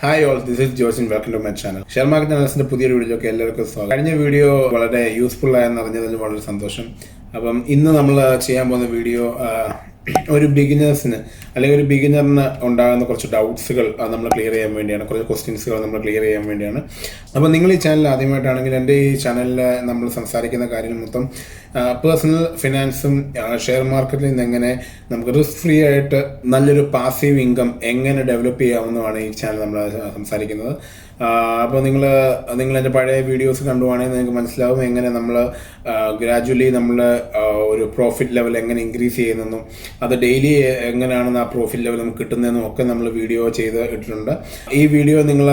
Hi all, this is Jojin. Welcome to my channel. Share market അനാലിസിന്റെ പുതിയൊരു വീഡിയോയിലേക്ക് എല്ലാവർക്കും സ്വാഗതം. കഴിഞ്ഞ വീഡിയോ വളരെ യൂസ്ഫുൾ ആയെന്ന് അറിഞ്ഞതിൽ വളരെ സന്തോഷം. അപ്പം ഇന്ന് നമ്മൾ ചെയ്യാൻ പോകുന്ന വീഡിയോ ഒരു ബിഗിനേഴ്സിന് അല്ലെങ്കിൽ ഒരു ബിഗിനറിന് ഉണ്ടാകുന്ന കുറച്ച് ഡൗട്ട്സുകൾ നമ്മൾ ക്ലിയർ ചെയ്യാൻ വേണ്ടിയാണ്, കുറച്ച് ക്വസ്റ്റ്യൻസുകൾ നമ്മൾ ക്ലിയർ ചെയ്യാൻ വേണ്ടിയാണ്. അപ്പോൾ നിങ്ങൾ ഈ ചാനൽ ആദ്യമായിട്ടാണെങ്കിൽ എൻ്റെ ഈ ചാനലിൽ നമ്മൾ സംസാരിക്കുന്ന കാര്യങ്ങൾ മൊത്തം പേഴ്സണൽ ഫിനാൻസും ഷെയർ മാർക്കറ്റിൽ നിന്ന് എങ്ങനെ നമുക്ക് റിസ്ക് ഫ്രീ ആയിട്ട് നല്ലൊരു പാസീവ് ഇൻകം എങ്ങനെ ഡെവലപ്പ് ചെയ്യാവുന്നതാണ് ഈ ചാനൽ നമ്മൾ സംസാരിക്കുന്നത്. അപ്പോൾ നിങ്ങൾ എൻ്റെ പഴയ വീഡിയോസ് കണ്ടുവാണെങ്കിൽ നിങ്ങൾക്ക് മനസ്സിലാവും എങ്ങനെ നമ്മൾ ഗ്രാജുവലി നമ്മൾ ഒരു പ്രോഫിറ്റ് ലെവൽ എങ്ങനെ ഇൻക്രീസ് ചെയ്യുന്നെന്നും അത് ഡെയിലി എങ്ങനെയാണെന്ന് ആ പ്രോഫിറ്റ് ലെവൽ നമുക്ക് കിട്ടുന്നതെന്നും ഒക്കെ നമ്മൾ വീഡിയോ ചെയ്ത് ഇട്ടിട്ടുണ്ട്. ഈ വീഡിയോ നിങ്ങൾ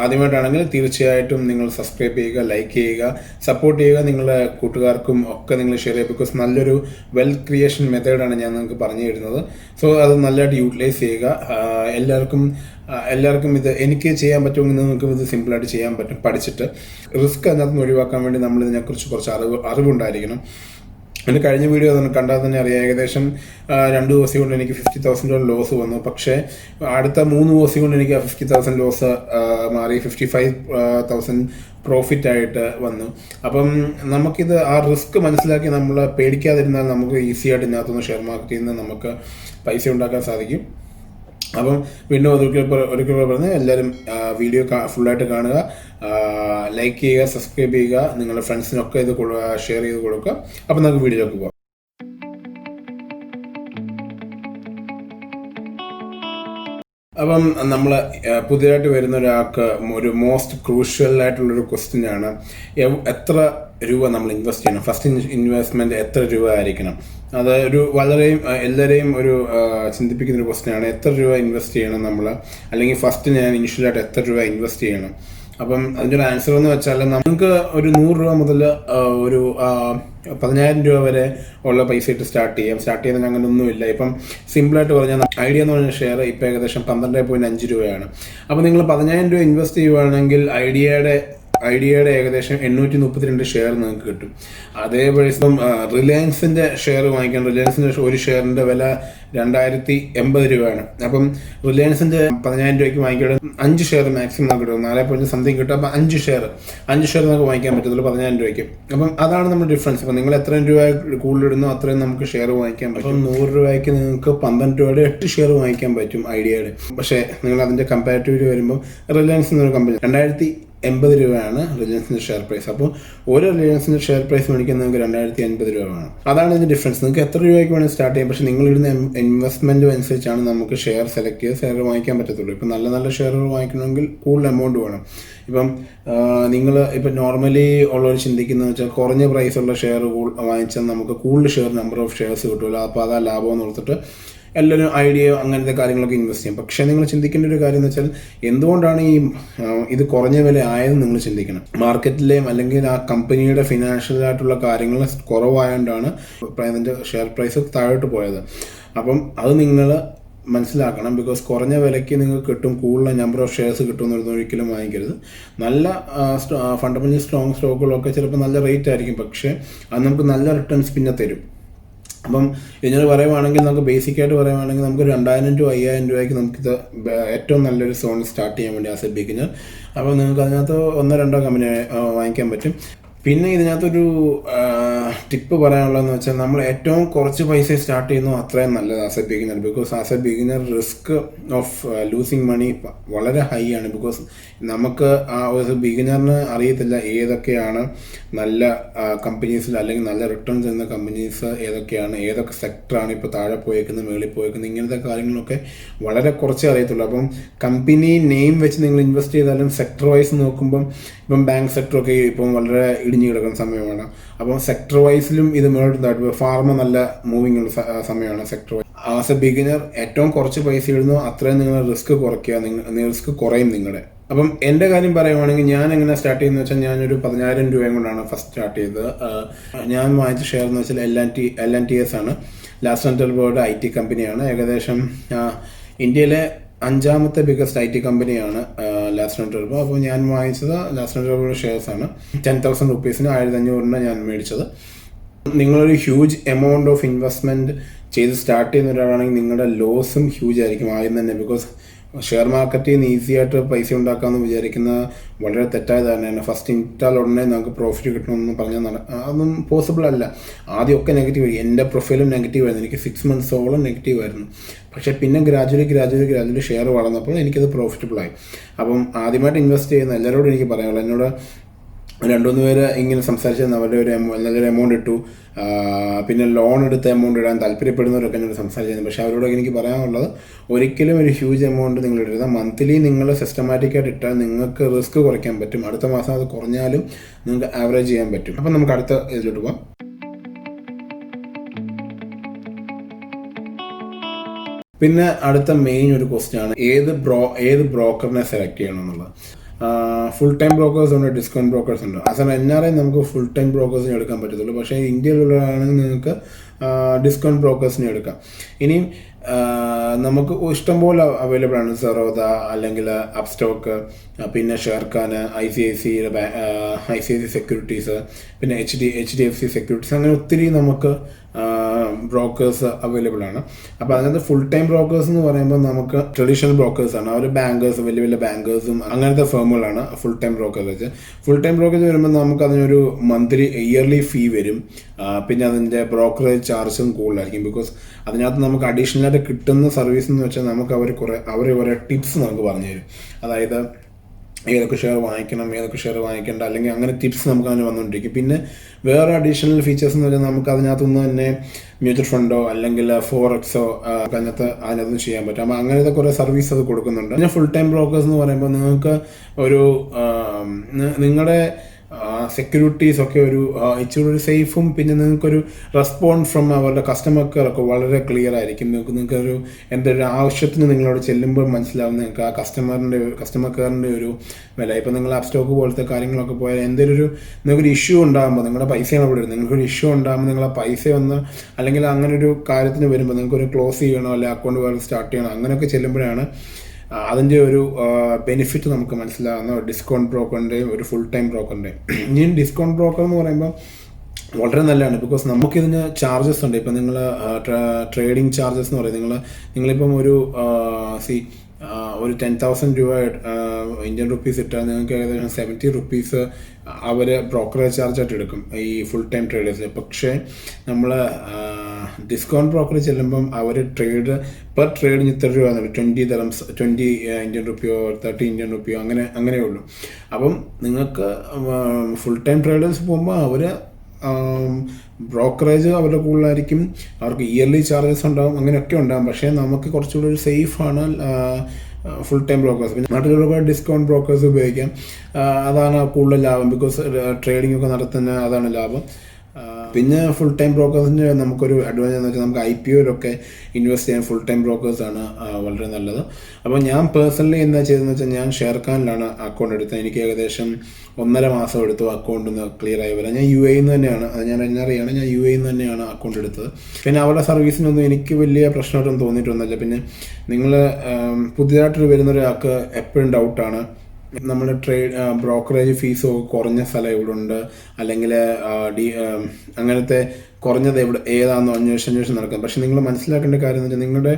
ആദ്യമായിട്ടാണെങ്കിൽ തീർച്ചയായിട്ടും നിങ്ങൾ സബ്സ്ക്രൈബ് ചെയ്യുക, ലൈക്ക് ചെയ്യുക, സപ്പോർട്ട് ചെയ്യുക, നിങ്ങളുടെ കൂട്ടുകാർക്കും ഒക്കെ നിങ്ങൾ ഷെയർ ചെയ്യുക. ബിക്കോസ് നല്ലൊരു വെൽത്ത് ക്രിയേഷൻ മെത്തേഡാണ് ഞാൻ നിങ്ങൾക്ക് പറഞ്ഞു തരുന്നത്. സോ അത് നല്ലതായിട്ട് യൂട്ടിലൈസ് ചെയ്യുക. എല്ലാവർക്കും ഇത് എനിക്ക് ചെയ്യാൻ പറ്റുമെങ്കിൽ നിങ്ങൾക്ക് ഇത് സിമ്പിളായിട്ട് ചെയ്യാൻ പറ്റും. പഠിച്ചിട്ട് റിസ്ക് അതിനകത്ത് ഒഴിവാക്കാൻ വേണ്ടി നമ്മൾ ഇതിനെക്കുറിച്ച് കുറച്ച് അറിവുണ്ടായിരിക്കണം. എൻ്റെ കഴിഞ്ഞ വീഡിയോ കണ്ടാൽ തന്നെ അറിയാം, ഏകദേശം 2 ദിവസം കൊണ്ട് എനിക്ക് $50,000 ലോസ് വന്നു. പക്ഷേ അടുത്ത 3 ദിവസം കൊണ്ട് എനിക്ക് ആ $50,000 ലോസ് മാറി 55,000 പ്രോഫിറ്റ് ആയിട്ട് വന്നു. അപ്പം നമുക്കിത് ആ റിസ്ക് മനസ്സിലാക്കി നമ്മൾ പേടിക്കാതിരുന്നാൽ നമുക്ക് ഈസി ആയിട്ട് ഇതിനകത്തുനിന്ന് ഷെയർ മാർക്കറ്റിൽ നിന്ന് നമുക്ക് പൈസ ഉണ്ടാക്കാൻ സാധിക്കും. അപ്പം വീണ്ടും ഒരിക്കൽ പറഞ്ഞ് എല്ലാവരും വീഡിയോ ഫുള്ളായിട്ട് കാണുക, ലൈക്ക് ചെയ്യുക, സബ്സ്ക്രൈബ് ചെയ്യുക, നിങ്ങളുടെ ഫ്രണ്ട്സിനൊക്കെ ഇത് ഷെയർ ചെയ്ത് കൊടുക്കുക. അപ്പം നമുക്ക് വീഡിയോയിലേക്ക് പോകാം. അപ്പം നമ്മൾ പുതിയതായിട്ട് വരുന്ന ഒരാൾക്ക് ഒരു മോസ്റ്റ് ക്രൂഷ്യൽ ആയിട്ടുള്ളൊരു ക്വസ്റ്റ്യൻ ആണ്, എത്ര രൂപ നമ്മൾ ഇൻവെസ്റ്റ് ചെയ്യണം, ഫസ്റ്റ് ഇൻവെസ്റ്റ്മെൻറ്റ് എത്ര രൂപ ആയിരിക്കണം. അത് ഒരു എല്ലാവരെയും ഒരു ചിന്തിപ്പിക്കുന്ന ഒരു ക്വസ്റ്റ്യൻ ആണ്. എത്ര രൂപ ഇൻവെസ്റ്റ് ചെയ്യണം നമ്മൾ, അല്ലെങ്കിൽ ഫസ്റ്റ് ഞാൻ ഇനിഷ്യലായിട്ട് എത്ര രൂപ ഇൻവെസ്റ്റ് ചെയ്യണം. അപ്പം അതിൻ്റെ ഒരു ആൻസർ എന്ന് വെച്ചാൽ നമുക്ക് ഒരു 100 രൂപ മുതൽ ഒരു 10,000 രൂപ വരെ ഉള്ള പൈസ ഇട്ട് സ്റ്റാർട്ട് ചെയ്യുന്നതിന് അങ്ങനെ ഒന്നുമില്ല. ഇപ്പം സിമ്പിളായിട്ട് പറഞ്ഞാൽ ഐഡിയ എന്ന് പറഞ്ഞ ഷെയർ ഇപ്പോൾ ഏകദേശം 12.5 രൂപയാണ്. അപ്പോൾ നിങ്ങൾ 10,000 രൂപ ഇൻവെസ്റ്റ് ചെയ്യുകയാണെങ്കിൽ ഐഡിയയുടെ ഏകദേശം 832 ഷെയർ നിങ്ങൾക്ക് കിട്ടും. അതേപോലെ ഇപ്പം റിലയൻസിൻ്റെ ഷെയർ വാങ്ങിക്കാൻ, റിലയൻസിൻ്റെ ഒരു ഷെയറിൻ്റെ വില 2,080 രൂപയാണ്. അപ്പം റിലയൻസിൻ്റെ 10,000 രൂപയ്ക്ക് വാങ്ങിക്കാൻ 5 ഷെയർ മാക്സിമം നമുക്ക് കിട്ടും, 4 സംതിങ് കിട്ടും. അപ്പം 5 ഷെയർ നമുക്ക് വാങ്ങിക്കാൻ പറ്റത്തുള്ളൂ 10,000 രൂപയ്ക്ക്. അപ്പം അതാണ് നമ്മുടെ ഡിഫറൻസ്. അപ്പം നിങ്ങൾ എത്രയും രൂപ കൂടുതലിടുന്നോ അത്രയും നമുക്ക് ഷെയർ വാങ്ങിക്കാൻ പറ്റും. അപ്പം 100 രൂപയ്ക്ക് നിങ്ങൾക്ക് 12 രൂപയുടെ 8 ഷെയർ വാങ്ങിക്കാൻ പറ്റും ഐഡിയയുടെ. പക്ഷേ നിങ്ങൾ അതിൻ്റെ കമ്പാരിറ്റീവ് വരുമ്പോൾ റിലയൻസ് എന്നൊരു കമ്പനി 2,080 രൂപയാണ് റിലയൻസിൻ്റെ ഷെയർ പ്രൈസ്. അപ്പോൾ ഒരു റിലയൻസിൻ്റെ ഷെയർ പ്രൈസ് മേടിക്കാൻ നിങ്ങൾക്ക് 2,080 രൂപ വേണം. അതാണ് ഇതിൻ്റെ ഡിഫറൻസ്. നിങ്ങൾക്ക് എത്ര രൂപയ്ക്ക് വേണമെങ്കിൽ സ്റ്റാർട്ട് ചെയ്യാം. പക്ഷേ നിങ്ങളിടുന്ന ഇൻവെസ്റ്റ്മെൻറ്റ് അനുസരിച്ചാണ് നമുക്ക് ഷെയർ സെലക്ട് ചെയ്ത് ഷെയർ വാങ്ങിക്കാൻ പറ്റത്തുള്ളൂ. ഇപ്പം നല്ല ഷെയറുകൾ വാങ്ങിക്കണമെങ്കിൽ കൂടുതൽ എമൗണ്ട് വേണം. ഇപ്പം ഇപ്പം നോർമലി ഉള്ളവർ ചിന്തിക്കുന്നതെന്ന് വെച്ചാൽ കുറഞ്ഞ പ്രൈസുള്ള ഷെയർ വാങ്ങിച്ചാൽ നമുക്ക് കൂടുതൽ നമ്പർ ഓഫ് ഷെയർസ് കിട്ടുമല്ലോ, അപ്പോൾ അതാ ലാഭം എന്ന് ഓർത്തിട്ട് എല്ലാവരും ഐഡിയ അങ്ങനത്തെ കാര്യങ്ങളൊക്കെ ഇൻവെസ്റ്റ് ചെയ്യും. പക്ഷേ നിങ്ങൾ ചിന്തിക്കേണ്ട ഒരു കാര്യം എന്ന് വെച്ചാൽ എന്തുകൊണ്ടാണ് ഇത് കുറഞ്ഞ വില ആയതെന്ന് നിങ്ങൾ ചിന്തിക്കണം. മാർക്കറ്റിലെയും അല്ലെങ്കിൽ ആ കമ്പനിയുടെ ഫിനാൻഷ്യൽ ആയിട്ടുള്ള കാര്യങ്ങൾ കുറവായതുകൊണ്ടാണ് അതിൻ്റെ ഷെയർ പ്രൈസ് താഴോട്ട് പോയത്. അപ്പം അത് നിങ്ങൾ മനസ്സിലാക്കണം. ബിക്കോസ് കുറഞ്ഞ വിലയ്ക്ക് നിങ്ങൾക്ക് കിട്ടും, കൂടുതൽ നമ്പർ ഓഫ് ഷെയർസ് കിട്ടുമെന്ന് ഒരിക്കലും വാങ്ങിക്കരുത്. നല്ല ഫണ്ടമെൻ്റൽ സ്ട്രോങ് സ്റ്റോക്കുകളൊക്കെ ചിലപ്പോൾ നല്ല റേറ്റ് ആയിരിക്കും, പക്ഷേ അത് നമുക്ക് നല്ല റിട്ടേൺസ് പിന്നെ തരും. അപ്പം ഇതിനോട് പറയുവാണെങ്കിൽ നമുക്ക് ബേസിക്കായിട്ട് പറയുവാണെങ്കിൽ നമുക്ക് 2,000 to 5,000 രൂപയ്ക്ക് നമുക്കിത് ഏറ്റവും നല്ലൊരു സോൺ സ്റ്റാർട്ട് ചെയ്യാൻ വേണ്ടി ആസ് എ ബിഗിനർ. അപ്പോൾ നിങ്ങൾക്ക് അതിനകത്ത് 1-2 കമ്പനി വാങ്ങിക്കാൻ പറ്റും. പിന്നെ ഇതിനകത്തൊരു ടിപ്പ് പറയാനുള്ളതെന്ന് വെച്ചാൽ നമ്മൾ ഏറ്റവും കുറച്ച് പൈസ സ്റ്റാർട്ട് ചെയ്യുന്നു അത്രയും നല്ലത് as a beginner. Because as a beginner risk of losing money വളരെ ഹൈ ആണ്. ബിക്കോസ് നമുക്ക് ആ ഒരു ബിഗിനറിന് അറിയത്തില്ല ഏതൊക്കെയാണ് നല്ല കമ്പനീസിൽ അല്ലെങ്കിൽ നല്ല റിട്ടേൺസ് ചെയ്യുന്ന കമ്പനീസ് ഏതൊക്കെയാണ്, ഏതൊക്കെ സെക്ടറാണ് ഇപ്പോൾ താഴെ പോയേക്കുന്നത്, മേളിൽ പോയേക്കുന്നത്, ഇങ്ങനത്തെ കാര്യങ്ങളൊക്കെ വളരെ കുറച്ചേ അറിയത്തുള്ളൂ. അപ്പം കമ്പനി നെയിം വെച്ച് നിങ്ങൾ ഇൻവെസ്റ്റ് ചെയ്താലും സെക്ടർ വൈസ് നോക്കുമ്പം ഇപ്പം ബാങ്ക് സെക്ടറൊക്കെ ഇപ്പം വളരെ ഇടിഞ്ഞു കിടക്കുന്ന സമയമാണ്. അപ്പം സെക്ടർ വൈസിലും ഇത് മേലോട്ട് ഫാർമ നല്ല മൂവിങ് ഉള്ള സമയമാണ് sector vice. As a beginner ഏറ്റവും കുറച്ച് പൈസ ഇടുന്നു അത്രയും നിങ്ങൾ റിസ്ക് കുറയ്ക്കുക, റിസ്ക് കുറയും നിങ്ങളുടെ. അപ്പം എൻ്റെ കാര്യം പറയുവാണെങ്കിൽ ഞാൻ എങ്ങനെ സ്റ്റാർട്ട് ചെയ്യുന്നത് വെച്ചാൽ ഞാനൊരു 10,000 രൂപയും കൊണ്ടാണ് ഫസ്റ്റ് സ്റ്റാർട്ട് ചെയ്തത്. ഞാൻ വാങ്ങിച്ച ഷെയർ എന്ന് വെച്ചാൽ LNTS ആണ്, ലാസ്റ്റ് റെൻ്റൽ ബോർഡ് IT കമ്പനിയാണ്. ഏകദേശം ഇന്ത്യയിലെ 5ാമത്തെ ബിഗസ്റ്റ് IT കമ്പനിയാണ് ലാസ്റ്റ് റെൻ്റൽ ബോർഡ്. അപ്പോൾ ഞാൻ വാങ്ങിച്ചത് ലാസ്റ്റ് റെൻ്റൽ ബോർഡ് ഷെയർസാണ്. 10,000 രൂപീസിന് 1,500 ഞാൻ മേടിച്ചത്. നിങ്ങളൊരു ഹ്യൂജ് എമൗണ്ട് ഓഫ് ഇൻവെസ്റ്റ്മെൻറ്റ് ചെയ്ത് സ്റ്റാർട്ട് ചെയ്യുന്ന ഒരാളാണെങ്കിൽ നിങ്ങളുടെ ലോസും ഹ്യൂജ് ആയിരിക്കും ആദ്യം തന്നെ. ബിക്കോസ് ഷെയർ മാർക്കറ്റിൽ നിന്ന് ഈസി ആയിട്ട് പൈസ ഉണ്ടാക്കാമെന്ന് വിചാരിക്കുന്ന വളരെ തെറ്റായ ധാരണയാണ്. ഫസ്റ്റ് ഇട്ടാൽ ഉടനെ നമുക്ക് പ്രോഫിറ്റ് കിട്ടണമെന്ന് പറഞ്ഞാൽ അതൊന്നും പോസിബിൾ അല്ല. ആദ്യമൊക്കെ നെഗറ്റീവ്, എൻ്റെ പ്രൊഫൈലും നെഗറ്റീവ് ആയിരുന്നു. എനിക്ക് 6 മന്ത്സോളം നെഗറ്റീവ് ആയിരുന്നു. പക്ഷേ പിന്നെ ഗ്രാജുവലി ഷെയർ വളർന്നപ്പോൾ എനിക്കത് പ്രോഫിറ്റബിളായി. അപ്പം ആദ്യമായിട്ട് ഇൻവെസ്റ്റ് ചെയ്യുന്ന എല്ലാവരോടും എനിക്ക് പറയാനുള്ളത്, എന്നോട് 2-3 പേര് ഇങ്ങനെ സംസാരിച്ചെന്ന് അവരുടെ നല്ലൊരു എമൗണ്ട് ഇട്ടു, പിന്നെ ലോൺ എടുത്ത എമൗണ്ട് ഇടാൻ താല്പര്യപ്പെടുന്നവരൊക്കെ എന്നോട് സംസാരിച്ചിരുന്നു. പക്ഷേ അവരോടൊക്കെ എനിക്ക് പറയാനുള്ളത്, ഒരിക്കലും ഒരു ഹ്യൂജ് എമൗണ്ട് നിങ്ങൾ ഇടരുത്. മന്ത്ലി നിങ്ങൾ സിസ്റ്റമാറ്റിക്കായിട്ട് ഇട്ടാൽ നിങ്ങൾക്ക് റിസ്ക് കുറയ്ക്കാൻ പറ്റും. അടുത്ത മാസം അത് കുറഞ്ഞാലും നിങ്ങൾക്ക് ആവറേജ് ചെയ്യാൻ പറ്റും. അപ്പം നമുക്ക് അടുത്ത ഇതിലോട്ട് പോകാം. പിന്നെ അടുത്ത മെയിൻ ഒരു ക്വസ്റ്റ്യൻ ആണ്, ഏത് ബ്രോക്കറിനെ സെലക്ട് ചെയ്യണം എന്നുള്ളത്. ഫുൾ ടൈം ബ്രോക്കേഴ്സ് ഉണ്ട്, ഡിസ്കൗണ്ട് ബ്രോക്കേഴ്സ് ഉണ്ട്. അസാൻ NRI നമുക്ക് ഫുൾ ടൈം ബ്രോക്കേഴ്സിനെ എടുക്കാൻ പറ്റത്തുള്ളൂ. പക്ഷേ ഇന്ത്യയിലുള്ളതാണെങ്കിൽ നിങ്ങൾക്ക് ഡിസ്കൗണ്ട് ബ്രോക്കേഴ്സിനെ എടുക്കാം. ഇനിയും നമുക്ക് ഇഷ്ടംപോലെ അവൈലബിൾ ആണ്. സെറോദ അല്ലെങ്കിൽ അപ്സ്റ്റോക്ക്, പിന്നെ ഷെയർഖാൻ, ICICI സെക്യൂരിറ്റീസ്, പിന്നെ HDFC സെക്യൂരിറ്റീസ്, അങ്ങനെ ഒത്തിരി നമുക്ക് ബ്രോക്കേഴ്സ് അവൈലബിൾ ആണ്. അപ്പോൾ അതിനകത്ത് ഫുൾ ടൈം ബ്രോക്കേഴ്സ് എന്ന് പറയുമ്പോൾ നമുക്ക് ട്രഡീഷണൽ ബ്രോക്കേഴ്സാണ്. അവർ ബാങ്കേഴ്സ്, വലിയ ബാങ്കേഴ്സും അങ്ങനത്തെ ഫേമുകളാണ് full time brokers. Full time brokers വരുമ്പോൾ നമുക്ക് അതിനൊരു ഇയർലി ഫീ വരും. പിന്നെ അതിൻ്റെ ബ്രോക്കറേജ് ചാർജും കൂടുതലായിരിക്കും. ബിക്കോസ് അതിനകത്ത് നമുക്ക് അഡീഷണൽ ആയിട്ട് കിട്ടുന്ന സർവീസ് എന്ന് വെച്ചാൽ നമുക്ക് അവർ കുറേ ടിപ്സ് നമുക്ക് പറഞ്ഞു തരും. അതായത് ഏതൊക്കെ ഷെയർ വാങ്ങിക്കണം, ഏതൊക്കെ ഷെയർ വാങ്ങിക്കേണ്ട, അല്ലെങ്കിൽ അങ്ങനെ ടിപ്സ് നമുക്ക് അതിന് വന്നുകൊണ്ടിരിക്കും. പിന്നെ വേറെ അഡീഷണൽ ഫീച്ചേഴ്സ് എന്ന് പറഞ്ഞാൽ നമുക്ക് അതിനകത്തുനിന്ന് തന്നെ മ്യൂച്വൽ ഫണ്ടോ അല്ലെങ്കിൽ ഫോറക്സോ അതിനകത്ത് ചെയ്യാൻ പറ്റും. അപ്പോൾ അങ്ങനത്തെ കുറേ സർവീസ് അത് കൊടുക്കുന്നുണ്ട്. പിന്നെ ഫുൾ ടൈം ബ്രോക്കേഴ്സ് എന്ന് പറയുമ്പോൾ നിങ്ങൾക്ക് നിങ്ങളുടെ സെക്യൂരിറ്റീസ് ഒക്കെ ഇച്ചിരി ഒരു സേഫും, പിന്നെ നിങ്ങൾക്കൊരു റെസ്പോണ്ട് ഫ്രം അവരുടെ കസ്റ്റമർ കെയർ ഒക്കെ വളരെ ക്ലിയർ ആയിരിക്കും. നിങ്ങൾക്കൊരു എന്തൊരു ആവശ്യത്തിന് നിങ്ങളോട് ചെല്ലുമ്പോൾ മനസ്സിലാവും നിങ്ങൾക്ക് ആ കസ്റ്റമർ കെയറിൻ്റെ ഒരു വില. ഇപ്പം നിങ്ങൾ ആപ്പ് സ്റ്റോക്ക് പോലത്തെ കാര്യങ്ങളൊക്കെ പോയാൽ നിങ്ങൾക്കൊരു ഇഷ്യൂ ഉണ്ടാകുമ്പോൾ, നിങ്ങളുടെ പൈസയാണ് അവിടെ വരുന്നത്, നിങ്ങൾക്കൊരു ഇഷ്യൂ ഉണ്ടാകുമ്പോൾ നിങ്ങൾ ആ പൈസ അല്ലെങ്കിൽ അങ്ങനെ ഒരു കാര്യത്തിന് വരുമ്പോൾ നിങ്ങൾക്കൊരു ക്ലോസ് ചെയ്യണോ അല്ലെങ്കിൽ അക്കൗണ്ട് വേറെ സ്റ്റാർട്ട് ചെയ്യണോ, അങ്ങനെയൊക്കെ ചെല്ലുമ്പോഴാണ് അതിൻ്റെ ഒരു ബെനിഫിറ്റ് നമുക്ക് മനസ്സിലാകുന്ന ഡിസ്കൗണ്ട് ബ്രോക്കറിൻ്റെയും ഒരു ഫുൾ ടൈം ബ്രോക്കറിൻ്റെയും. ഇനി ഡിസ്കൗണ്ട് ബ്രോക്കർ എന്ന് പറയുമ്പോൾ വളരെ നല്ലതാണ്. ബിക്കോസ് നമുക്കിതിന് ചാർജസ് ഉണ്ട്. ഇപ്പം നിങ്ങൾ ട്രേഡിംഗ് ചാർജസ് എന്ന് പറയും, നിങ്ങളിപ്പം ഒരു 10,000 രൂപ ഇന്ത്യൻ റുപ്പീസ് ഇട്ടാൽ നിങ്ങൾക്ക് ഏകദേശം 70 റുപ്പീസ് അവർ ബ്രോക്കറേജ് ചാർജായിട്ട് എടുക്കും ഈ ഫുൾ ടൈം ട്രേഡേഴ്സ്. പക്ഷേ നമ്മൾ ഡിസ്കൗണ്ട് ബ്രോക്കർ ചെല്ലുമ്പം അവർ പെർ ട്രേഡിന് ഇത്ര രൂപ, 20 ഇന്ത്യൻ റുപ്പിയോ 30 ഇന്ത്യൻ റുപ്പിയോ അങ്ങനെ ഉള്ളൂ. അപ്പം നിങ്ങൾക്ക് ഫുൾ ടൈം ട്രേഡേഴ്സ് പോകുമ്പോൾ അവർ ബ്രോക്കറേജ് അവരുടെ കൂടുതലായിരിക്കും, അവർക്ക് ഇയർലി ചാർജസ് ഉണ്ടാകും, അങ്ങനെയൊക്കെ ഉണ്ടാകും. പക്ഷേ നമുക്ക് കുറച്ചുകൂടി ഒരു സേഫാണ് ഫുൾ ടൈം ബ്രോക്കേഴ്സ്. പിന്നെ നാട്ടിലുള്ള ഡിസ്കൗണ്ട് ബ്രോക്കേഴ്സ് ഉപയോഗിക്കാം, അതാണ് കൂടുതൽ ലാഭം. ബിക്കോസ് ട്രേഡിംഗ് ഒക്കെ നടത്തുന്ന അതാണ് ലാഭം. പിന്നെ ഫുൾ ടൈം ബ്രോക്കേഴ്സിൻ്റെ നമുക്കൊരു അഡ്വാൻറ്റേജ് എന്ന് വെച്ചാൽ നമുക്ക് IPOയിലൊക്കെ ഇൻവെസ്റ്റ് ചെയ്യാൻ ഫുൾ ടൈം ബ്രോക്കേഴ്സാണ് വളരെ നല്ലത്. അപ്പോൾ ഞാൻ പേഴ്സണലി എന്താ ചെയ്തതെന്ന് വെച്ചാൽ, ഞാൻ ഷെയർഖാനിലാണ് അക്കൗണ്ട് എടുത്തത്. എനിക്ക് ഏകദേശം 1.5 മാസം എടുത്തു അക്കൗണ്ട് ഒന്ന് ക്ലിയർ ആയി വരാൻ. ഞാൻ UAE തന്നെയാണ്, അത് ഞാൻ NRI ആണ്, ഞാൻ UAE തന്നെയാണ് അക്കൗണ്ട് എടുത്തത്. പിന്നെ അവരുടെ സർവീസിനൊന്നും എനിക്ക് വലിയ പ്രശ്നമായിട്ടൊന്നും തോന്നിയിട്ടൊന്നുമില്ല. പിന്നെ നിങ്ങൾ പുതിയതായിട്ട് വരുന്ന ഒരാൾക്ക് എപ്പോഴും ഡൗട്ടാണ്, നമ്മുടെ ബ്രോക്കറേജ് ഫീസ് കുറഞ്ഞ സ്ഥലം എവിടെ ഉണ്ട്, അല്ലെങ്കിൽ അങ്ങനത്തെ കുറഞ്ഞത് ഏതാണെന്നോ അന്വേഷണം നടക്കാം. പക്ഷെ നിങ്ങൾ മനസ്സിലാക്കേണ്ട കാര്യം എന്ന് വെച്ചാൽ, നിങ്ങളുടെ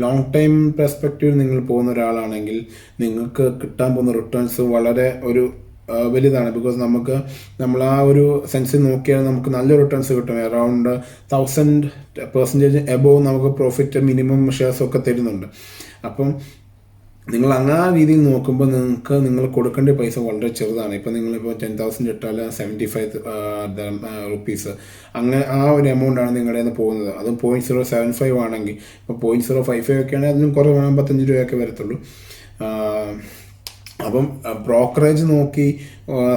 ലോങ് ടൈം പെർസ്പെക്റ്റീവ് നിങ്ങൾ പോകുന്ന ഒരാളാണെങ്കിൽ നിങ്ങൾക്ക് കിട്ടാൻ പോകുന്ന റിട്ടേൺസ് വളരെ വലുതാണ്. ബിക്കോസ് നമ്മൾ ആ ഒരു സെൻസിൽ നോക്കിയാൽ നമുക്ക് നല്ല റിട്ടേൺസ് കിട്ടും. അറൗണ്ട് 1000% എബോവ് നമുക്ക് പ്രോഫിറ്റ് മിനിമം ഷെയർസൊക്കെ തരുന്നുണ്ട്. അപ്പം നിങ്ങൾ അങ്ങനെ രീതിയിൽ നോക്കുമ്പോൾ നിങ്ങൾ കൊടുക്കേണ്ട പൈസ വളരെ ചെറുതാണ്. ഇപ്പം നിങ്ങളിപ്പോൾ 10,000 ഇട്ടാൽ 75 റുപ്പീസ് അങ്ങനെ ആ ഒരു എമൗണ്ടാണ് നിങ്ങളുടെ നിന്ന് പോകുന്നത്. അതും 0.075 ആണെങ്കിൽ, ഇപ്പോൾ 0.055 ഒക്കെ ആണെങ്കിൽ അതിനും കുറവ് 55 രൂപയൊക്കെ വരത്തുള്ളൂ. അപ്പം ബ്രോക്കറേജ് നോക്കി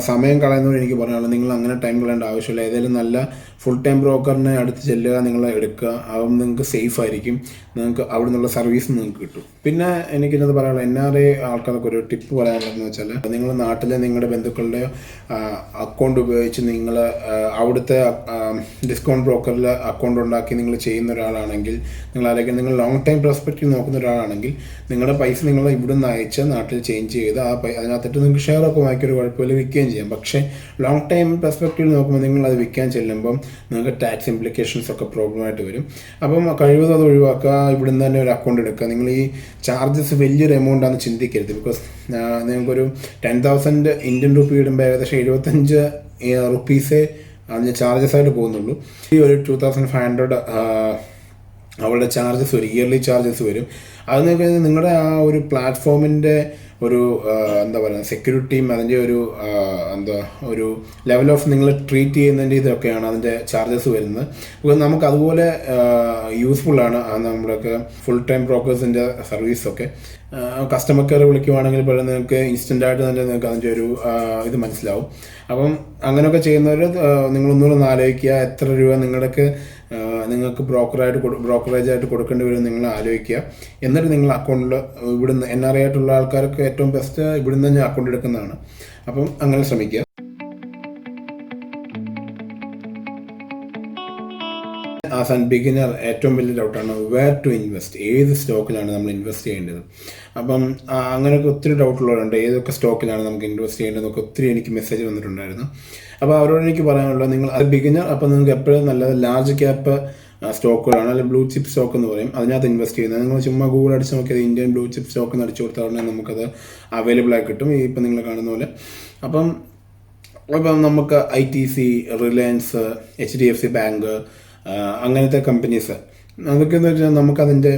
സമയം കളയുന്നവർ എനിക്ക് പറയാനുള്ളത്, നിങ്ങൾ അങ്ങനെ ടൈം കളയേണ്ട ആവശ്യമില്ല. ഏതെങ്കിലും നല്ല ഫുൾ ടൈം ബ്രോക്കറിനെ അടുത്ത് ചെല്ലുക, നിങ്ങൾ എടുക്കുക. അപ്പം നിങ്ങൾക്ക് സേഫ് ആയിരിക്കും, നിങ്ങൾക്ക് അവിടെ നിന്നുള്ള സർവീസ് നിങ്ങൾക്ക് കിട്ടും. പിന്നെ എനിക്കിത് പറയാനുള്ളത്, NRI ആൾക്കാർക്ക് ഒരു ടിപ്പ് പറയാനുള്ളതെന്ന് വെച്ചാൽ, നിങ്ങൾ നാട്ടിലെ നിങ്ങളുടെ ബന്ധുക്കളുടെ അക്കൗണ്ട് ഉപയോഗിച്ച് നിങ്ങൾ അവിടുത്തെ ഡിസ്കൗണ്ട് ബ്രോക്കറിൽ അക്കൗണ്ട് ഉണ്ടാക്കി നിങ്ങൾ ചെയ്യുന്ന ഒരാളാണെങ്കിൽ, നിങ്ങൾ ലോങ് ടൈം പെർസ്പെക്റ്റീവ് നോക്കുന്ന ഒരാളാണെങ്കിൽ, നിങ്ങളുടെ പൈസ നിങ്ങൾ ഇവിടുന്ന് അയച്ച് നാട്ടിൽ ചേഞ്ച് ചെയ്ത് അതിനകത്തിട്ട് നിങ്ങൾക്ക് ഷെയറൊക്കെ വാങ്ങിക്കൊരു കുഴപ്പമില്ല, വിൽക്കുകയും ചെയ്യാം. പക്ഷേ ലോങ് ടൈം പെർസ്പെക്റ്റീവ് നോക്കുമ്പോൾ നിങ്ങൾ അത് വിൽക്കാൻ ചെല്ലുമ്പം നിങ്ങൾക്ക് ടാക്സ് ഇംപ്ലിക്കേഷൻസ് ഒക്കെ പ്രോബ്ലമായിട്ട് വരും. അപ്പം കഴിവതും അത് ഒഴിവാക്കുക. ഇവിടുന്ന് തന്നെ ഒരു അക്കൗണ്ട് എടുക്കുക. നിങ്ങൾ ഈ ചാർജസ് വലിയൊരു എമൗണ്ട് ആണെന്ന് ചിന്തിക്കരുത്. ബിക്കോസ് നിങ്ങൾക്കൊരു 10,000 ഇന്ത്യൻ റുപ്പി ഇടുമ്പോൾ ഏകദേശം 75 റുപ്പീസേ അതിന് ചാർജസ് ആയിട്ട് പോകുന്നുള്ളൂ. ഈ ഒരു 2,500 അവരുടെ ചാർജസ് വരും, ഇയർലി ചാർജസ് വരും. അത് നിങ്ങളുടെ ആ ഒരു പ്ലാറ്റ്ഫോമിൻ്റെ ഒരു എന്താ പറയുക സെക്യൂരിറ്റിയും അതിൻ്റെ ഒരു ലെവൽ ഓഫ് നിങ്ങൾ ട്രീറ്റ് ചെയ്യുന്നതിൻ്റെ ഇതൊക്കെയാണ് അതിൻ്റെ ചാർജസ് വരുന്നത്. അപ്പോൾ നമുക്ക് അതുപോലെ യൂസ്ഫുള്ളാണ് നമ്മുടെയൊക്കെ ഫുൾ ടൈം ബ്രോക്കേഴ്സിൻ്റെ സർവീസൊക്കെ. കസ്റ്റമർ കെയർ വിളിക്കുവാണെങ്കിൽ പോലും നിങ്ങൾക്ക് ഇൻസ്റ്റൻ്റായിട്ട് തന്നെ നിങ്ങൾക്ക് അതിൻ്റെ ഒരു ഇത് മനസ്സിലാവും. അപ്പം അങ്ങനെയൊക്കെ ചെയ്യുന്നവർ നിങ്ങളൊന്നുകൂടെ ആലോചിക്കുക, എത്ര രൂപ നിങ്ങൾക്ക് ബ്രോക്കറേജ് ആയിട്ട് കൊടുക്കേണ്ടി വരും നിങ്ങൾ ആലോചിക്കുക. എന്നിട്ട് നിങ്ങൾ അക്കൗണ്ടിൽ ഇവിടുന്ന് NRI ആയിട്ടുള്ള ആൾക്കാർക്ക് ഏറ്റവും ബെസ്റ്റ് ഇവിടുന്ന് തന്നെ അക്കൗണ്ട് എടുക്കുന്നതാണ്. അപ്പം അങ്ങനെ ശ്രമിക്കുക. ആസ് ആൻ ബിഗിനർ ഏറ്റവും വലിയ ഡൗട്ടാണ് വേർ ടു ഇൻവെസ്റ്റ്, ഏത് സ്റ്റോക്കിലാണ് നമ്മൾ ഇൻവെസ്റ്റ് ചെയ്യേണ്ടത്. അപ്പം അങ്ങനെയൊക്കെ ഒത്തിരി ഡൗട്ടുള്ളവരുണ്ട്, ഏതൊക്കെ സ്റ്റോക്കിലാണ് നമുക്ക് ഇൻവെസ്റ്റ് ചെയ്യേണ്ടതെന്നൊക്കെ ഒത്തിരി എനിക്ക് മെസ്സേജ് വന്നിട്ടുണ്ടായിരുന്നു. അപ്പോൾ അവരോട് എനിക്ക് പറയാനുള്ളത്, നിങ്ങൾ അത് ബിഗിനർ, അപ്പോൾ നിങ്ങൾക്ക് എപ്പോഴും നല്ലത് ലാർജ് ക്യാപ്പ് സ്റ്റോക്കുകളാണ്, അല്ലെങ്കിൽ ബ്ലൂ ചിപ്പ് സ്റ്റോക്ക് എന്ന് പറയും, അതിനകത്ത് ഇൻവെസ്റ്റ് ചെയ്യുന്നത്. നിങ്ങൾ ചുമ്മാ ഗൂഗിൾ അടിച്ച് നോക്കിയത് ഇന്ത്യൻ ബ്ലൂ ചിപ്പ് സ്റ്റോക്ക് എന്ന് അടിച്ചു കൊടുത്താൽ ഉടനെ നമുക്കത് അവൈലബിൾ ആയി കിട്ടും, ഇപ്പം നിങ്ങൾ കാണുന്ന പോലെ. അപ്പം നമുക്ക് ITC, റിലയൻസ്, HDFC ബാങ്ക്, അങ്ങനത്തെ കമ്പനീസ്, അതൊക്കെ എന്ന് വെച്ചാൽ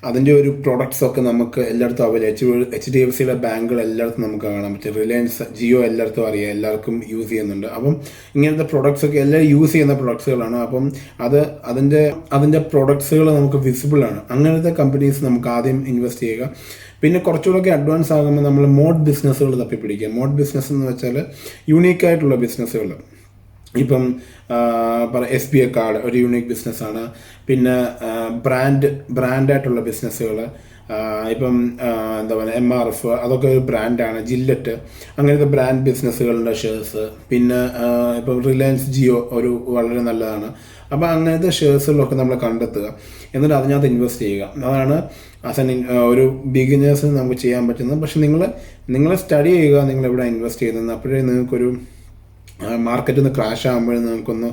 അതിൻ്റെ ഒരു പ്രൊഡക്ട്സൊക്കെ നമുക്ക് എല്ലായിടത്തും അവൈലബിൾ. HDFCയുടെ ബാങ്കുകൾ എല്ലായിടത്തും നമുക്ക് കാണാൻ പറ്റും. റിലയൻസ്, ജിയോ എല്ലായിടത്തും അറിയാം, എല്ലാവർക്കും യൂസ് ചെയ്യുന്നുണ്ട്. അപ്പം ഇങ്ങനത്തെ പ്രൊഡക്ട്സൊക്കെ എല്ലാവരും യൂസ് ചെയ്യുന്ന പ്രൊഡക്ട്സുകളാണ്. അപ്പം അതിൻ്റെ പ്രൊഡക്ട്സുകൾ നമുക്ക് വിസിബിളാണ്. അങ്ങനത്തെ കമ്പനീസ് നമുക്ക് ആദ്യം ഇൻവെസ്റ്റ് ചെയ്യുക. പിന്നെ കുറച്ചുകൂടെയൊക്കെ അഡ്വാൻസ് ആകുമ്പോൾ നമ്മൾ മോഡ് ബിസിനസ്സുകൾ തപ്പിപ്പിടിക്കുക. മോഡ് ബിസിനസ് എന്ന് വെച്ചാൽ യൂണീക്കായിട്ടുള്ള ബിസിനസ്സുകൾ. ഇപ്പം SBI കാർഡ് ഒരു യൂണിക് ബിസിനസ്സാണ്. പിന്നെ ബ്രാൻഡായിട്ടുള്ള ബിസിനസ്സുകൾ, ഇപ്പം എന്താ പറയുക MRF, അതൊക്കെ ഒരു ബ്രാൻഡാണ്. ജില്ലറ്റ്, അങ്ങനത്തെ ബ്രാൻഡ് ബിസിനസ്സുകളുടെ ഷെയർസ്. പിന്നെ ഇപ്പം റിലയൻസ് ജിയോ ഒരു വളരെ നല്ലതാണ്. അപ്പോൾ അങ്ങനത്തെ ഷെയർസുകളൊക്കെ നമ്മൾ കണ്ടെത്തുക, എന്നിട്ട് അതിനകത്ത് ഇൻവെസ്റ്റ് ചെയ്യുക. അതാണ് ഒരു ബിഗിനേഴ്സിന് നമുക്ക് ചെയ്യാൻ പറ്റുന്നത്. പക്ഷെ നിങ്ങൾ സ്റ്റഡി ചെയ്യുക, നിങ്ങൾ എവിടെ ഇൻവെസ്റ്റ് ചെയ്യുന്നത്. അപ്പോഴേ നിങ്ങൾക്കൊരു മാർക്കറ്റിൽ നിന്ന് ക്രാഷ് ആകുമ്പോഴും നിങ്ങൾക്കൊന്ന്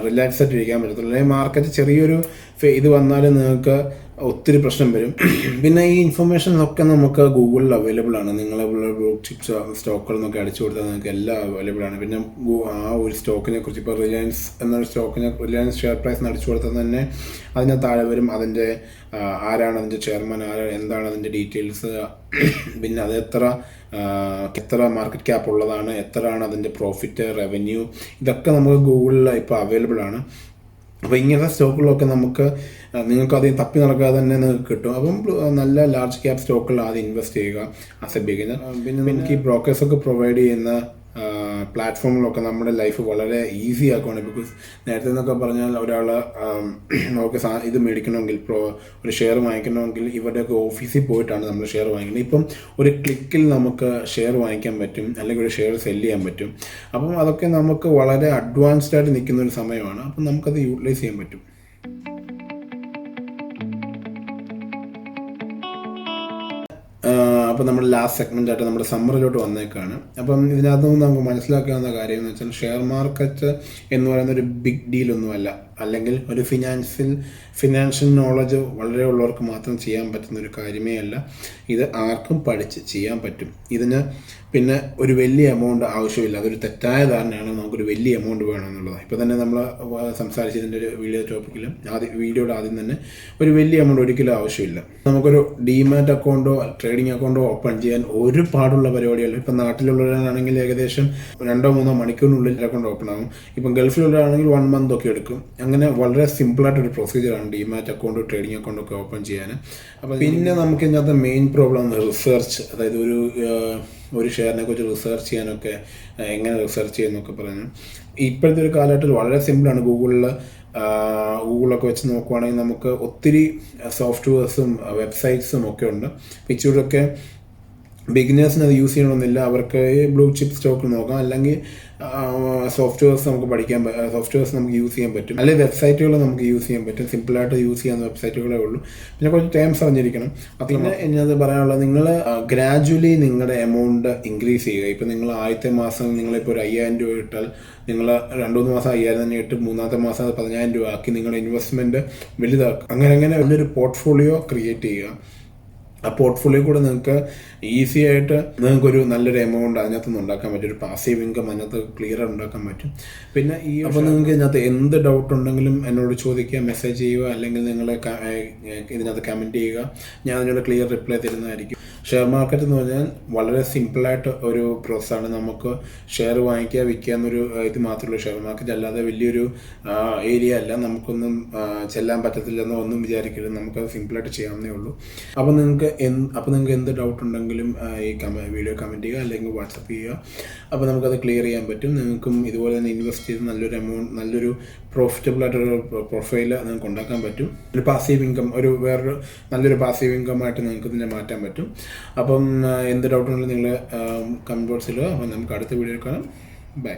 റിലാക്സ് ആയിട്ട് ഇരിക്കാൻ പറ്റത്തുള്ളൂ. അല്ലെങ്കിൽ മാർക്കറ്റ് ചെറിയൊരു ഇത് വന്നാൽ നിങ്ങൾക്ക് ഒത്തിരി പ്രശ്നം വരും. പിന്നെ ഈ ഇൻഫർമേഷനൊക്കെ നമുക്ക് ഗൂഗിളിൽ അവൈലബിൾ ആണ്. നിങ്ങൾ ബ്ലൂ ചിപ്പ് സ്റ്റോക്കുകൾ എന്നൊക്കെ അടിച്ചു കൊടുത്താൽ നിങ്ങൾക്ക് എല്ലാം അവൈലബിൾ ആണ്. പിന്നെ ആ ഒരു സ്റ്റോക്കിനെ കുറിച്ച് ഇപ്പോൾ റിലയൻസ് എന്നൊരു റിലയൻസ് ഷെയർ പ്രൈസ് അടിച്ചു കൊടുത്താൽ തന്നെ അതിന് താഴെ വരും അതിൻ്റെ ആരാണ് അതിൻ്റെ ചെയർമാൻ, എന്താണ് അതിൻ്റെ ഡീറ്റെയിൽസ്, പിന്നെ അത് എത്ര മാർക്കറ്റ് ക്യാപ്പ് ഉള്ളതാണ്, എത്രയാണ് അതിൻ്റെ പ്രോഫിറ്റ്, റവന്യൂ, ഇതൊക്കെ നമുക്ക് ഗൂഗിളിൽ ഇപ്പോൾ അവൈലബിൾ ആണ്. അപ്പോൾ ഇങ്ങനത്തെ സ്റ്റോക്കുകളൊക്കെ നിങ്ങൾക്ക് ആദ്യം തപ്പി നടക്കാതെ തന്നെ നിങ്ങൾക്ക് കിട്ടും. അപ്പം നല്ല ലാർജ് ക്യാപ് സ്റ്റോക്കുകളിൽ ആദ്യം ഇൻവെസ്റ്റ് ചെയ്യുക ആസ് എ ബിഗിനർ. പിന്നെ നമുക്ക് ഈ ബ്രോക്കേഴ്സൊക്കെ പ്രൊവൈഡ് ചെയ്യുന്ന പ്ലാറ്റ്ഫോമിലൊക്കെ നമ്മുടെ ലൈഫ് വളരെ ഈസി ആക്കുവാണ്. ബിക്കോസ് നേരത്തെ എന്നൊക്കെ പറഞ്ഞാൽ ഒരാൾ നമുക്ക് ഇത് മേടിക്കണമെങ്കിൽ ഒരു ഷെയർ വാങ്ങിക്കണമെങ്കിൽ ഇവരുടെയൊക്കെ ഓഫീസിൽ പോയിട്ടാണ് നമ്മൾ ഷെയർ വാങ്ങിക്കുന്നത്. ഇപ്പം ഒരു ക്ലിക്കിൽ നമുക്ക് ഷെയർ വാങ്ങിക്കാൻ പറ്റും, അല്ലെങ്കിൽ ഒരു ഷെയർ സെല് ചെയ്യാൻ പറ്റും. അപ്പം അതൊക്കെ നമുക്ക് വളരെ അഡ്വാൻസ്ഡ് ആയിട്ട് നിൽക്കുന്ന ഒരു സമയമാണ്. അപ്പം നമുക്കത് യൂട്ടിലൈസ് ചെയ്യാൻ പറ്റും. അപ്പോൾ നമ്മുടെ ലാസ്റ്റ് സെഗ്മെൻ്റായിട്ട് നമ്മുടെ സമ്മറിലോട്ട് വന്നേക്കാണ്. അപ്പം ഇതിനകത്ത് നിന്ന് നമുക്ക് മനസ്സിലാക്കാവുന്ന കാര്യം എന്ന് വെച്ചാൽ ഷെയർ മാർക്കറ്റ് എന്ന് പറയുന്ന ഒരു ബിഗ് ഡീലൊന്നുമല്ല, അല്ലെങ്കിൽ ഒരു ഫിനാൻഷ്യൽ നോളജ് വളരെ ഉള്ളവർക്ക് മാത്രം ചെയ്യാൻ പറ്റുന്ന ഒരു കാര്യമേ അല്ല. ഇത് ആർക്കും പഠിച്ച് ചെയ്യാൻ പറ്റും. ഇതിന് പിന്നെ ഒരു വലിയ എമൗണ്ട് ആവശ്യമില്ല. അതൊരു തെറ്റായ ധാരണയാണ് നമുക്കൊരു വലിയ എമൗണ്ട് വേണമെന്നുള്ളത്. ഇപ്പോൾ തന്നെ നമ്മൾ സംസാരിച്ചതിൻ്റെ ഒരു വീഡിയോയുടെ ആദ്യം തന്നെ ഒരു വലിയ എമൗണ്ട് ഒരിക്കലും ആവശ്യമില്ല. നമുക്കൊരു ഡിമാറ്റ് അക്കൗണ്ടോ ട്രേഡിംഗ് അക്കൗണ്ടോ ഓപ്പൺ ചെയ്യാൻ ഒരുപാടുള്ള പരിപാടിയല്ല. ഇപ്പം നാട്ടിലുള്ളവരാണെങ്കിൽ ഏകദേശം 2-3 മണിക്കൂറിനുള്ളിൽ അക്കൗണ്ട് ഓപ്പൺ ആകും. ഇപ്പം ഗൾഫിലുള്ളവരാണെങ്കിൽ 1 month ഒക്കെ എടുക്കും. അങ്ങനെ വളരെ സിമ്പിളായിട്ടൊരു പ്രൊസീജിയറാണ് ഡിമാറ്റ് അക്കൗണ്ട് ട്രേഡിംഗ് അക്കൗണ്ടൊക്കെ ഓപ്പൺ ചെയ്യാൻ. അപ്പോൾ പിന്നെ നമുക്ക് ഇതിനകത്ത് മെയിൻ പ്രോബ്ലം റിസർച്ച്, അതായത് ഒരു ഷെയറിനെ കുറിച്ച് റിസർച്ച് ചെയ്യാനൊക്കെ എങ്ങനെ റിസർച്ച് ചെയ്യുന്നൊക്കെ പറഞ്ഞു. ഇപ്പോഴത്തെ ഒരു കാലഘട്ടത്തിൽ വളരെ സിമ്പിളാണ്. ഗൂഗിളൊക്കെ വെച്ച് നോക്കുവാണെങ്കിൽ നമുക്ക് ഒത്തിരി സോഫ്റ്റ്വെയർസും വെബ്സൈറ്റ്സും ഒക്കെ ഉണ്ട്. ഇച്ചിരിയൊക്കെ ബിഗിനേഴ്സിന് അത് യൂസ് ചെയ്യണമെന്നില്ല. അവർക്ക് ബ്ലൂ ചിപ്പ് സ്റ്റോക്ക് നോക്കാം, അല്ലെങ്കിൽ സോഫ്റ്റ്വെയർസ് നമുക്ക് സോഫ്റ്റ്വെയർസ് നമുക്ക് യൂസ് ചെയ്യാൻ പറ്റും, അല്ലെങ്കിൽ വെബ്സൈറ്റുകൾ നമുക്ക് യൂസ് ചെയ്യാൻ പറ്റും. സിമ്പിളായിട്ട് യൂസ് ചെയ്യാവുന്ന വെബ്സൈറ്റുകളേ ഉള്ളൂ. പിന്നെ കുറച്ച് ടേംസ് അറിഞ്ഞിരിക്കണം. പിന്നെ എന്നത് പറയാനുള്ളത്, നിങ്ങൾ ഗ്രാജുവലി നിങ്ങളുടെ എമൗണ്ട് ഇൻക്രീസ് ചെയ്യുക. ഇപ്പം നിങ്ങൾ ആദ്യത്തെ മാസം നിങ്ങളിപ്പോൾ ഒരു 5000 രൂപ ഇട്ടാൽ നിങ്ങൾ 2-3 മാസം 5000 തന്നെ ഇട്ട് 3-ാമത്തെ മാസം അത് 10000 രൂപ ആക്കി നിങ്ങളുടെ ഇൻവെസ്റ്റ്മെൻറ്റ് വലുതാക്കുക. അങ്ങനെ വലിയൊരു പോർട്ട്ഫോളിയോ ക്രിയേറ്റ് ചെയ്യുക. ആ പോർട്ട്ഫോളിയോ കൂടെ നിങ്ങൾക്ക് ഈസി ആയിട്ട് നിങ്ങൾക്കൊരു നല്ലൊരു എമൗണ്ട് അതിനകത്ത് നിന്ന് ഉണ്ടാക്കാൻ പറ്റും. ഒരു പാസീവ് ഇൻകം അതിനകത്ത് ക്ലിയർ ഉണ്ടാക്കാൻ പറ്റും. പിന്നെ അപ്പോൾ നിങ്ങൾക്ക് ഇതിനകത്ത് എന്ത് ഡൗട്ട് ഉണ്ടെങ്കിലും എന്നോട് ചോദിക്കുക, മെസ്സേജ് ചെയ്യുക, അല്ലെങ്കിൽ നിങ്ങൾ ഇതിനകത്ത് കമൻറ്റ് ചെയ്യുക. ഞാൻ അതിനോട് ക്ലിയർ റിപ്ലൈ തരുന്നതായിരിക്കും. ഷെയർ മാർക്കറ്റ് എന്ന് പറഞ്ഞാൽ വളരെ സിമ്പിളായിട്ട് ഒരു പ്രോസസ്സാണ്. നമുക്ക് ഷെയർ വാങ്ങിക്കുക, വിൽക്കുക എന്നൊരു ഇത് മാത്രമേ ഷെയർ മാർക്കറ്റ്. അല്ലാതെ വലിയൊരു ഏരിയ അല്ല. നമുക്കൊന്നും ചെല്ലാൻ പറ്റത്തില്ലെന്നോ ഒന്നും വിചാരിക്കരുത്. നമുക്കത് സിമ്പിളായിട്ട് ചെയ്യാവുന്നേ ഉള്ളൂ. അപ്പോൾ നിങ്ങൾക്ക് എന്ത് ഡൗട്ട് ഉണ്ടെങ്കിലും ഈ വീഡിയോ കമൻറ്റ് ചെയ്യുക, അല്ലെങ്കിൽ വാട്സപ്പ് ചെയ്യുക. അപ്പോൾ നമുക്കത് ക്ലിയർ ചെയ്യാൻ പറ്റും. നിങ്ങൾക്കും ഇതുപോലെ തന്നെ ഇൻവെസ്റ്റ് ചെയ്ത് നല്ലൊരു എമൗണ്ട്, നല്ലൊരു പ്രോഫിറ്റബിൾ ആയിട്ടൊരു പ്രൊഫൈൽ നിങ്ങൾക്ക് ഉണ്ടാക്കാൻ പറ്റും. ഒരു പാസീവ് ഇൻകം, വേറൊരു നല്ലൊരു പാസീവ് ഇൻകം ആയിട്ട് നിങ്ങൾക്ക് ഇതിനെ മാറ്റാൻ പറ്റും. അപ്പം എന്ത് ഡൗട്ട് ഉണ്ടെങ്കിലും നിങ്ങൾ കമൻറ്റ് ബോക്സിൽ. അപ്പം നമുക്ക് അടുത്ത വീഡിയോയിൽ കാണാം. ബൈ.